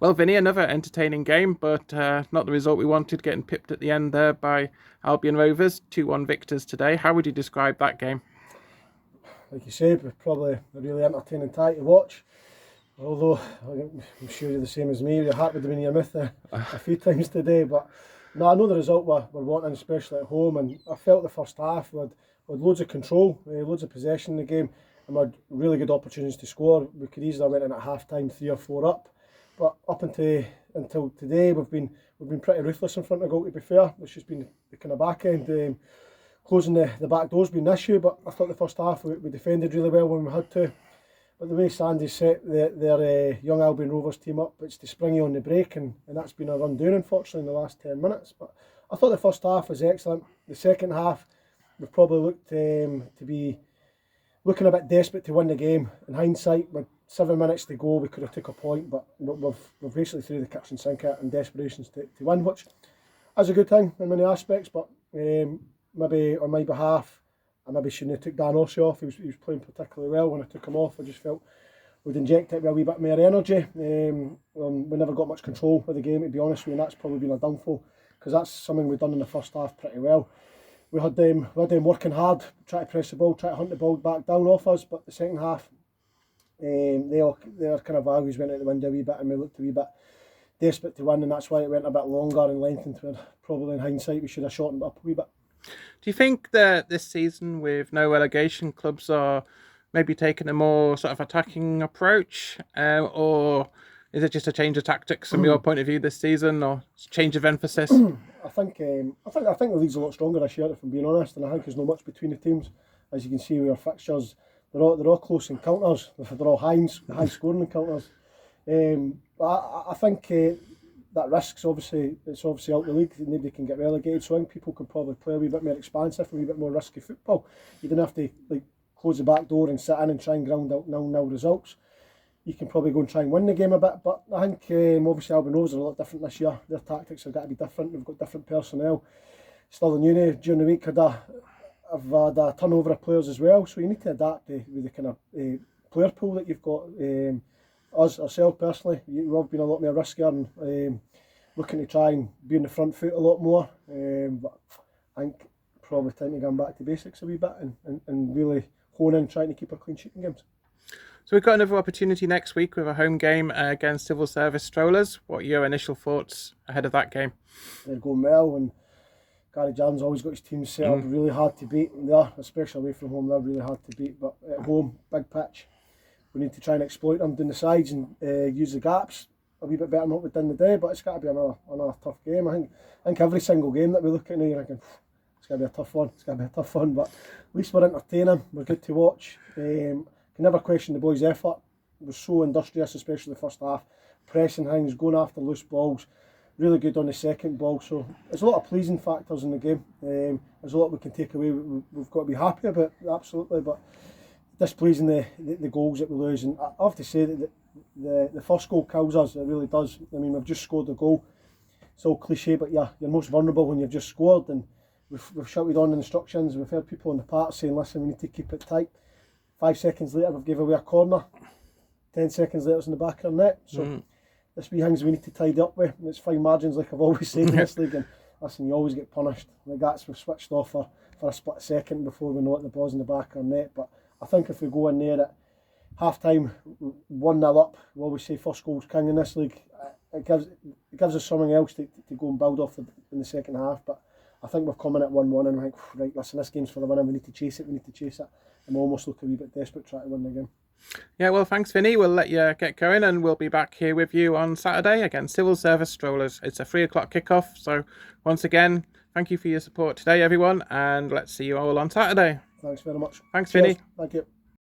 Well, Vinny, another entertaining game, but not the result we wanted, getting pipped at the end there by Albion Rovers. 2-1 victors today. How would you describe that game? Like you said, we're probably a really entertaining tie to watch. Although I'm sure you're the same as me, you're happy to be in your mouth a few times today. But no, I know the result we're wanting, especially at home. And I felt the first half we had loads of control, loads of possession in the game, and we had really good opportunities to score. We could easily have went in at half time 3 or 4 up. But up until today, we've been pretty ruthless in front of goal. To be fair, it's just been the kind of back end. Closing the back door's been an issue, but I thought the first half we defended really well when we had to. But the way Sandy set their young Albion Rovers team up, it's to springy on the break, and that's been our undoing, unfortunately, in the last 10 minutes. But I thought the first half was excellent. The second half, we've probably looked to be looking a bit desperate to win the game. In hindsight, with 7 minutes to go, we could have took a point, but we've basically threw the kitchen sink at in desperations to win, which is a good thing in many aspects. But maybe on my behalf, I maybe shouldn't have took Dan Ossie off. He was playing particularly well. When I took him off, I just felt we'd inject it with a wee bit more energy. We never got much control of the game, to be honest with you, and that's probably been a downfall, because that's something we've done in the first half pretty well. We had them working hard, trying to press the ball, trying to hunt the ball back down off us, but the second half, their kind of values went out the window a wee bit, and we looked a wee bit desperate to win, and that's why it went a bit longer and lengthened, where probably in hindsight we should have shortened it up a wee bit. Do you think that this season, with no relegation, clubs are maybe taking a more sort of attacking approach, or is it just a change of tactics from your point of view this season, or change of emphasis? I think the league's a lot stronger this year, if I'm being honest, and I think there's not much between the teams. As you can see with our fixtures, they're all close encounters. They're all high scoring encounters. I think that risks it's obviously out the league. Nobody can get relegated, so I think people could probably play a wee bit more expansive, a wee bit more risky football. You don't have to close the back door and sit in and try and ground out 0-0 results. You can probably go and try and win the game a bit, but I think obviously Albion Rovers are a lot different this year. Their tactics have got to be different. They've got different personnel. Still in uni during the week, I've had a turnover of players as well, so you need to adapt with the kind of player pool that you've got. Ourselves personally, we've been a lot more riskier and looking to try and be on the front foot a lot more. But I think probably time to go back to basics a wee bit and really hone in trying to keep a clean sheet in games. So we've got another opportunity next week with a home game against Civil Service Strollers. What are your initial thoughts ahead of that game? They're going well, and Gary Jarman's always got his team set up really hard to beat. And they're, especially away from home, they're really hard to beat. But at home, big pitch, we need to try and exploit them down the sides and use the gaps a wee bit better than what we've done today. But it's got to be another tough game. I think every single game that we look at now, you're thinking, it's going to be a tough one. It's going to be a tough one. But at least we're entertaining. We're good to watch. Can never question the boys' effort. It was so industrious, especially the first half. Pressing things, going after loose balls. Really good on the second ball. So there's a lot of pleasing factors in the game. There's a lot we can take away. We've got to be happy about, absolutely. But displeasing the goals that we lose. And I have to say that the first goal kills us. It really does. I mean, we've just scored the goal. It's all cliche, but you're most vulnerable when you've just scored. And we've shouted on the instructions. We've heard people on the park saying, listen, we need to keep it tight. 5 seconds later, we've given away a corner. 10 seconds later, it's in the back of our net. So there's wee things we need to tidy up with. And it's fine margins, like I've always said in this league. And listen, you always get punished. Like that's, we've switched off for a split second before we know it, the ball's in the back of our net. But I think if we go in there at half time, 1-0 up, we always say first goal's king in this league. It gives us something else to go and build off in the second half. But I think we've come in at 1-1 and I think, right, listen, this game's for the winner, we need to chase it. And we almost look a wee bit desperate trying to win the game. Yeah, well, thanks, Vinny. We'll let you get going and we'll be back here with you on Saturday against Civil Service Strollers. It's a 3 o'clock kickoff. So once again, thank you for your support today, everyone. And let's see you all on Saturday. Thanks very much. Thanks, Cheers. Vinny. Thank you.